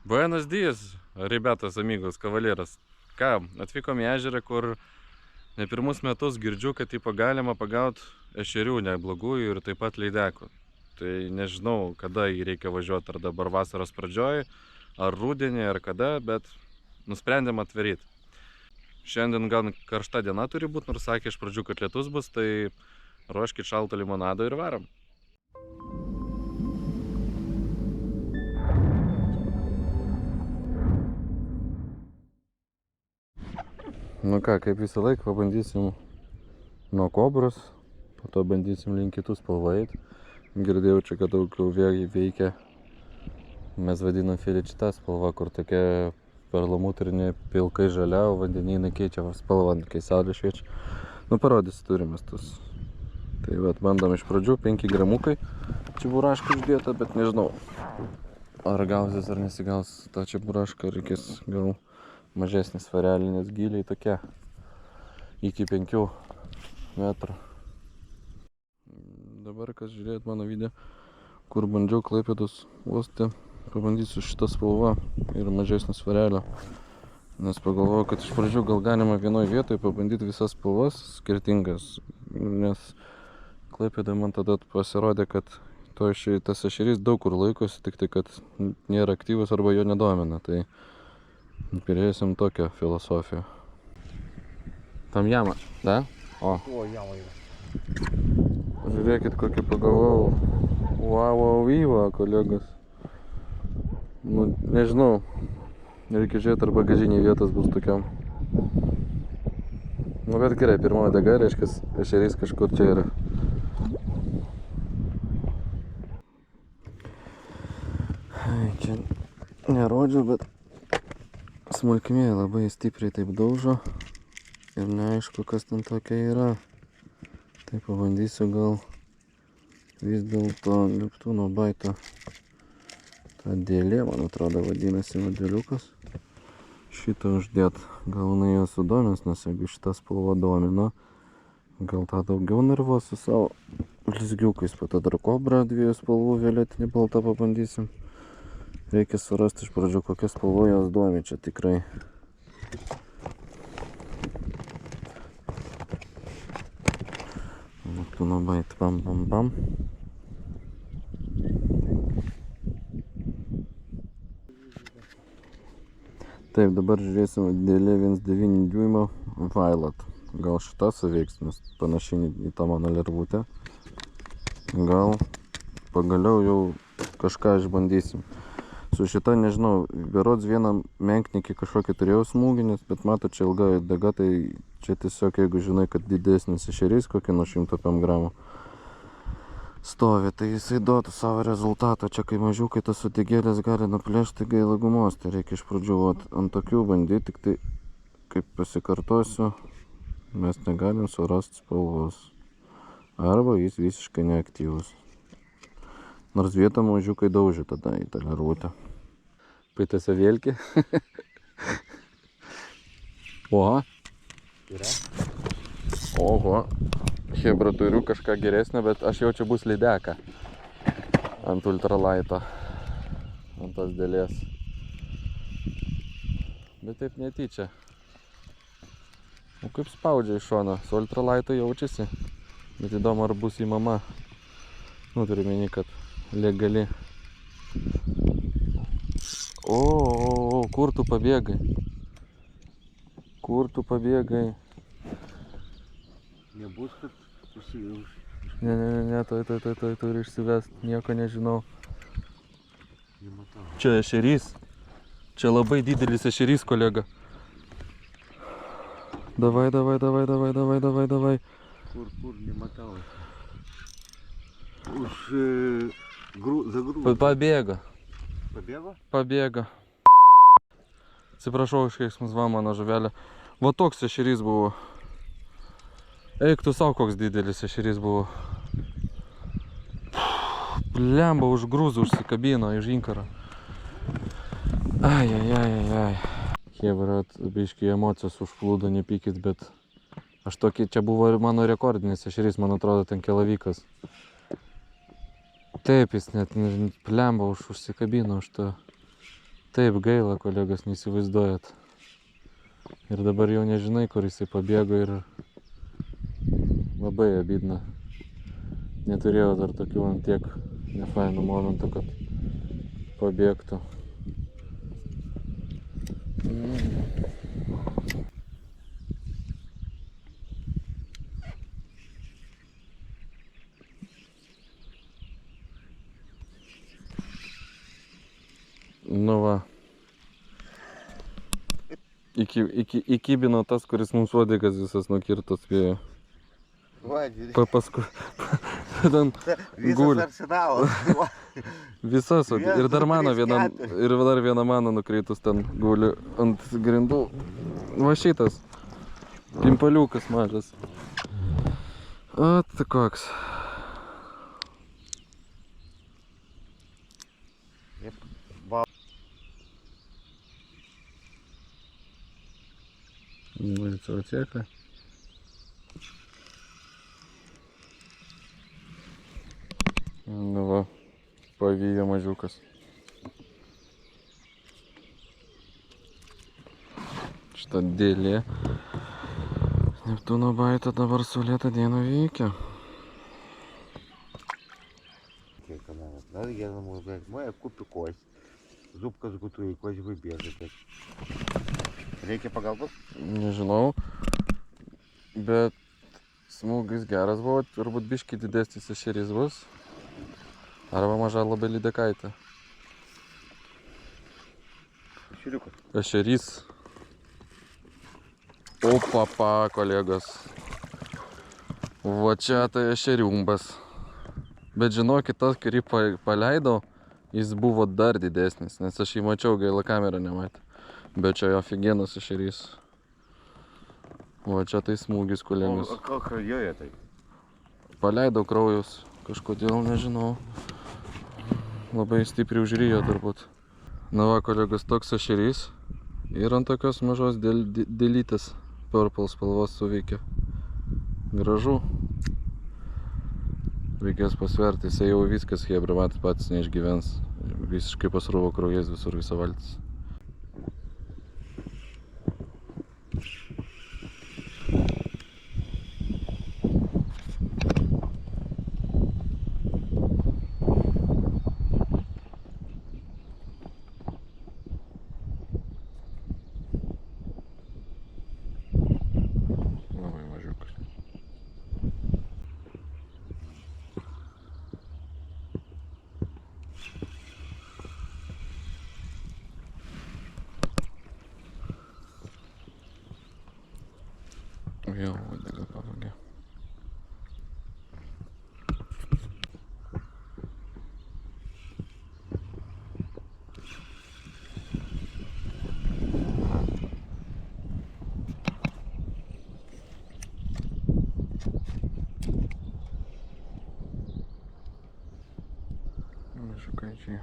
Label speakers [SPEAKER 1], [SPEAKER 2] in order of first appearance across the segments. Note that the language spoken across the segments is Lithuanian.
[SPEAKER 1] Buenos dias, ribetas, amigos, kavaleras. Ką, atvykom į ežerą, kur ne pirmus metus girdžiu, kad galima pagauti ešerių neblogųjų ir taip pat lydekų. Tai nežinau, kada jį reikia važiuoti, ar dabar vasaros pradžioj, ar rudenį, ar kada, bet nusprendėm atveryti. Šiandien gan karšta diena turi būti, nors sakė iš pradžių, kad lietus bus, tai ruoškit šalto limonado ir varom. Nu ką, kaip visą laiką pabandysim nuo kobros, po to bandysim link kitų spalvų eit. Girdėjau čia, kad daugiau veikia, mes vadinam feličita spalva, kur tokia perlamutrinė pilkai žalia, o vandenynai keičia spalvą, kai saulė šviečia. Nu parodysiu turimės tus. Tai vat bandom iš pradžių 5 gramukai čeburaškų uždėta, bet nežinau, ar gausis ar nesigaus tą čeburašką, reikės gal mažesnis svarelį, nes giliai tokia iki 5 metrų. Dabar kas žiūrėt mano video, kur bandžiau Klaipėdos uoste, pabandysiu šitą spalvą ir mažesnį svarelį, nes pagalvojau, kad iš pradžių gal galima vienoje vietoje pabandyti visas spalvas skirtingas, nes Klaipėdoje man tada pasirodė, kad tas ešerys daug kur laikosi, tik tai kad nėra aktyvus arba jo nedomina, tai perėsim tokią filosofiją. Tam jama, da? O.
[SPEAKER 2] O, jama yra.
[SPEAKER 1] Žiūrėkit, kokį pagavau. Wow, vyva, kolegos. Nu, nežinau. Reikia žiūrėti, ar bagažinėje vietos bus tokiam. Nu, bet gerai, pirmoji daga, reiškia, ešerys kažkur čia yra. Čia nerodžiau, bet smulkmė labai stipriai taip daužo ir neaišku, kas ten tokia yra. Tai pabandysiu gal vis dėlto Neptūno baito ta dėlė, man atrodo, vadinasi modeliukas. Šitą uždėt, gal jinai jo sudomins, nes jeigu šitą spalvą domino, gal tą daugiau nervuos su savo blizgiukais. Po to dar kobrą 2 spalvų, violetinį baltą pabandysim. Reikia surasti iš pradžių, kokias spalvų jos domi čia tikrai. Neptūno bait, pam, pam, pam. Taip, dabar žiūrėsim dėlė 1,9 dūimo Violet. Gal šita suveiks, nes panašiai į tą mano lervutę. Gal pagaliau jau kažką išbandysim. Su šita, nežinau, berods vieną menknikį kažkokį turėjau smūginės, bet mato, čia ilga daga, tai čia tiesiog, jeigu žinai, kad didesnis ešerys, kokį nuo 105 gramų stovi, tai jisai duotų savo rezultatą. Čia kai mažiukai tas uodegėlės gali nuplėšti gaila gumos, tai reikia iš pradžių ant tokių bandyti, tik tai, kaip pasikartosiu, mes negalim surasti spalvos. Arba jis visiškai neaktyvus. Nors vietą mažiukai daužė tada į tą lervutę. Paitėse vėlkį. Oho. Oho. Hebra turiu kažką geresnio, bet aš jaučiu bus lydeka. Ant ultralaito. Ant tos dėlės. Bet taip netyčia. O kaip spaudžia iš šono. Su ultralaito jaučiasi. Bet įdomu, ar bus įmama. Nu, turiu meni, kad legali. O, kur tu pabėgai? Kur tu pabėgai?
[SPEAKER 2] Nebus, kad užsijaus.
[SPEAKER 1] Ne, turi išsivest, nieko nežinau.
[SPEAKER 2] Nematau.
[SPEAKER 1] Čia ešerys. Čia labai didelis ešerys, kolega. Davai.
[SPEAKER 2] Kur, nematau. Zagrūdo.
[SPEAKER 1] Pabėga.
[SPEAKER 2] Pabėgo?
[SPEAKER 1] Pabėga. Atsiprašau, iš keiksmus va mano žuvelė. Va toks ešerys buvo. Eik tu savo, koks didelis ešerys buvo. Blemba, už grūzų užsikabino, iš inkaro. Ai. Hebra, biškai emocijos užplūdo, nepykit, bet aš tokį, čia buvo ir mano rekordinis ešerys, man atrodo, ten kelavykas. Taip, jis net blemba užsikabino už to. Taip gaila, kolegos, neįsivaizduojat. Ir dabar jau nežinai, kur jisai pabėgo ir labai abidna. Neturėjau dar tokių ant tiek nefainų momentų, kad pabėgtų. Nu va. Įkibino tas, kuris mums uodegas visas nukirto spėjo.
[SPEAKER 2] Va, žiūrėk.
[SPEAKER 1] Paskui. Ten
[SPEAKER 2] Visas
[SPEAKER 1] guli.
[SPEAKER 2] arsenalas. Va.
[SPEAKER 1] Visas,
[SPEAKER 2] Vienas,
[SPEAKER 1] ir dar
[SPEAKER 2] du,
[SPEAKER 1] mano
[SPEAKER 2] trys,
[SPEAKER 1] viena,
[SPEAKER 2] keturi.
[SPEAKER 1] ir dar viena mano nukreitus ten guli ant grindų. Va šitas. Pimpaliukas mažas. O, tai koks.
[SPEAKER 2] Va.
[SPEAKER 1] Улица Отека. Nu va, pavyjo mažiukas. Šitą dėlė. Neptūno baita dabar saulėtą dieną veikia.
[SPEAKER 2] Kiek kanalą. Dar vieną mūsų. Moja kupi kojas. Zupkas būtų į kojas vybėžė. Reikia pagalbos?
[SPEAKER 1] Nežinau. Bet smūgis geras buvo. Turbūt biškį didesnis ešerys bus. Arba maža labai lydekaitė.
[SPEAKER 2] Širiukas.
[SPEAKER 1] Ešerys. O papa, kolegos. Va čia tai ešeriumbas. Bet žinokit, tas, kurį paleidau, jis buvo dar didesnis, nes aš jį mačiau, gaila kamera nematė. Bet čia jo офигенus ešerys. Va čia tai smūgis, kolegos.
[SPEAKER 2] O ką kraujoje tai?
[SPEAKER 1] Paleidau kraujus, kažkodėl nežinau. Labai stipriai užryjo turbūt. Na va, kolegos, toks ešerys. Ir ant tokios mažos dėlytės purple spalvos suveikia. Gražu. Reikės pasverti, jisai jau viskas, hebra, matot, patys neišgyvens. Visiškai pasrūvo kraujas visur, visą valtis. Labai mažiukas. Jo, uodegą pavogė. Mažiukaičiai.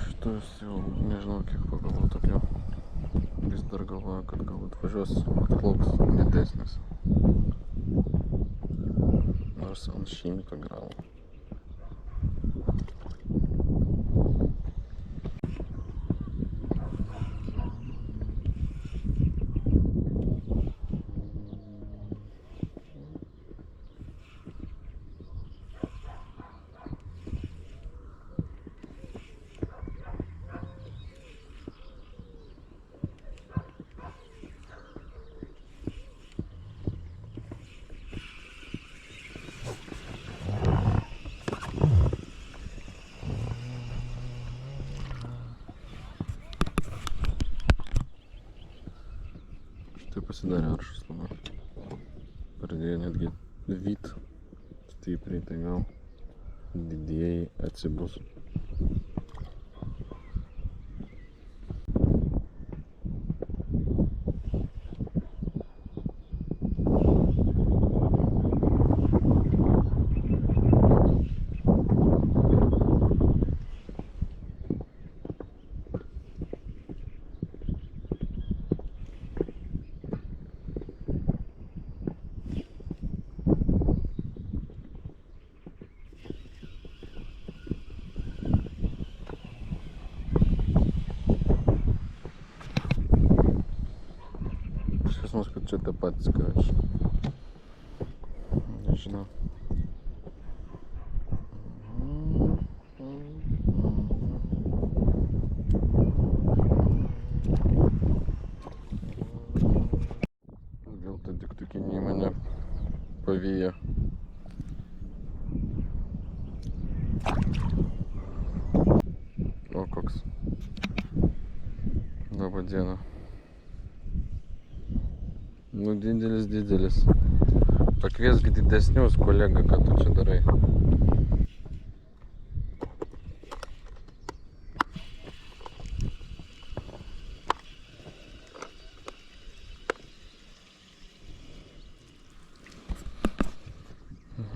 [SPEAKER 1] Šitas jau nežinau kiek pagavau tokio. Vis dar galvoju, kad galbūt važiuos atplauks didesnis. Nors ant 100 gramų. Štai pasidarė aršas labai. Pradėjo netgi vyt stipriai, tai gal didieji atsibus. jausmas, kad čia tie patys, karoči. Nežinau. Gal ta degtukinė mane pavijo. O koks. Labą dieną. Nu didelis. Pakviesk didesnius, kolega, ką tu čia darai.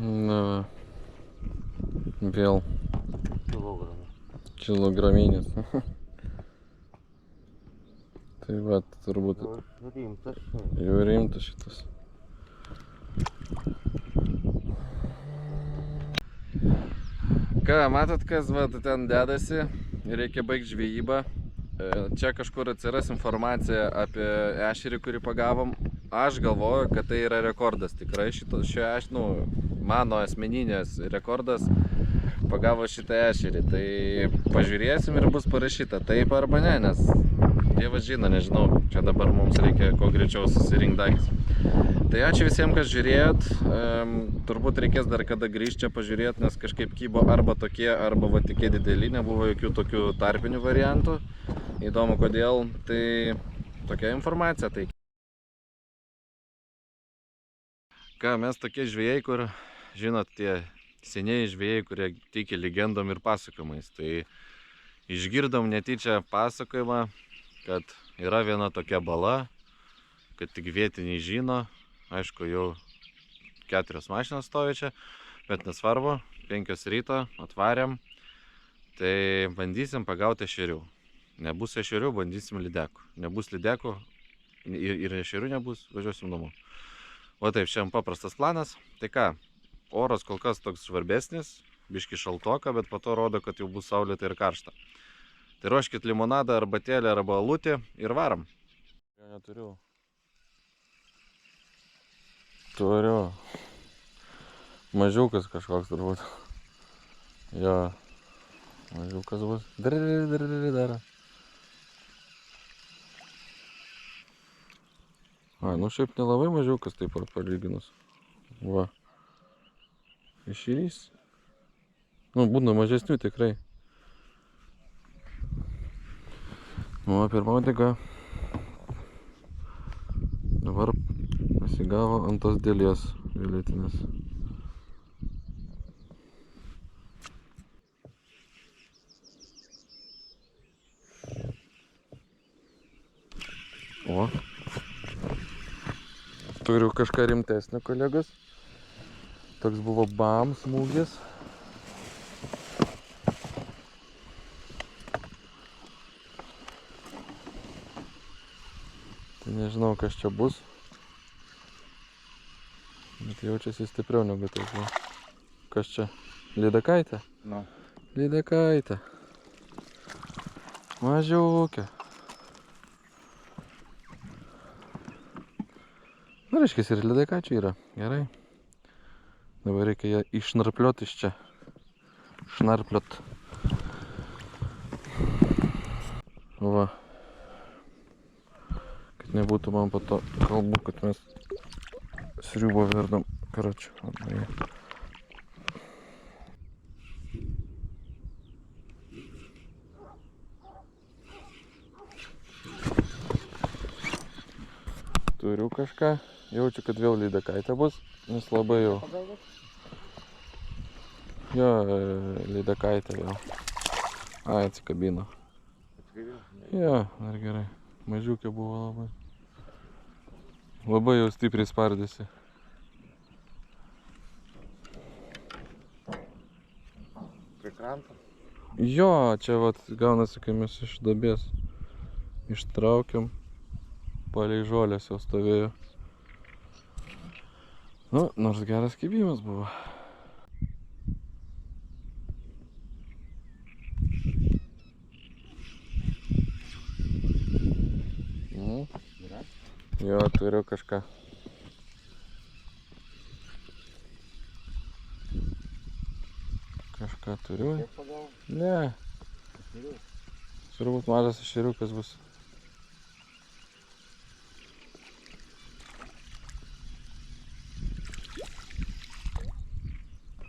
[SPEAKER 1] Na, vėl kilograminis. Tai va, turbūt jau rimtas šitas. Ką, matot, kas va, ten dedasi, reikia baigti žvejybą. Čia kažkur atsiras informacija apie ešerį, kurį pagavom. Aš galvoju, kad tai yra rekordas tikrai šio ešerio, mano asmeninės rekordas pagavo šitą ešerį. Tai pažiūrėsim ir bus parašyta taip arba ne, nes Dievas žino, nežinau, čia dabar mums reikia kuo greičiau susirinkti daiktus. Tai ačiū visiems, kas žiūrėjot. Turbūt reikės dar kada grįžti čia pažiūrėti, nes kažkaip kybo arba tokie, arba va tokie dideli, nebuvo jokių tokių tarpinių variantų. Įdomu kodėl, tai tokia informacija. Tai ką, mes tokie žvejai, kur, žinot, tie seniai žvejai, kurie tiki legendom ir pasakojimais. Tai išgirdom netyčia pasakojimą, kad yra viena tokia bala, kad tik vietiniai žino. Aišku, jau 4 mašinos stovi čia, bet nesvarbu, 5 ryto atvarėm. Tai bandysim pagauti ešerių. Nebus ešerių, bandysim lydekų. Nebus lydekų ir ešerių nebus, važiuosim namo. O taip, šiandien paprastas planas. Tai ką, oras kol kas toks žvarbesnis, biški šaltoka, bet po to rodo, kad jau bus saulėta ir karšta. Tai ruoškit limonadą, arbatėlę arba alutį ir varom. Jo neturiu. Turiu. Mažiukas kažkoks turbūt. Jo. Mažiukas bus. Dar. A, nu šiaip nelabai mažiukas taip pat palyginus. Va. Ešerys. Nu, būna mažesnių tikrai. Nu, pirma uodega. Dabar pasigavo ant tos dėlės violetinės. O. Turiu kažką rimtesnio, kolegos. Toks buvo bam smūgis. Tai nežinau, kas čia bus. Bet jaučiasi stipriau negu tai. Kas čia? Lydekaitė?
[SPEAKER 2] Nu.
[SPEAKER 1] Lydekaitė. Mažiukė. Na, reiškia, ir lydekaičių yra. Gerai. Dabar reikia ją išnarpliot iš čia. Šnarpliot. Va. Kad nebūtų man po to kalbų, kad mes sriubą verdam. Karočią. Turiu kažką. Jaučiu, kad vėl lydekaitė bus, nes labai jau... Jo, lydekaitė vėl. Ai, atsikabino. Jo, dar gerai. Mažiukė buvo labai. Labai jau stipriai spardėsi.
[SPEAKER 2] Prie kranto?
[SPEAKER 1] Jo, čia vat gaunasi, kai mes iš duobės ištraukiam. Palei žolės jau stovėjo. Nu, nors geras kibimas buvo. Jo, turiu kažką. Kažką turiu.
[SPEAKER 2] Kiek pagavau?
[SPEAKER 1] Ne,
[SPEAKER 2] Turiu.
[SPEAKER 1] turbūt mažas ešeriukas bus.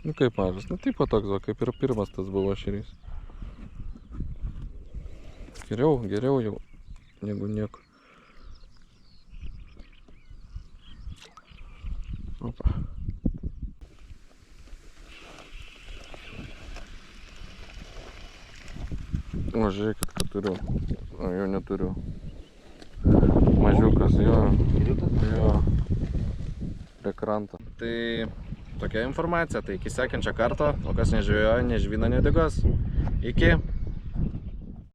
[SPEAKER 1] Nu kaip mažas, nu taip toks, va, kaip ir pirmas tas buvo ešerys. Geriau jau, negu nieko. Opa. O, žiūrėkit, ką turiu. O, jo neturiu. Mažiukas, jo.
[SPEAKER 2] Ešeriukas?
[SPEAKER 1] Jo. Prie kranto. Tai tokia informacija, tai iki sekančio karto, o kas nežvėjoja, nežvina nedigos. Iki.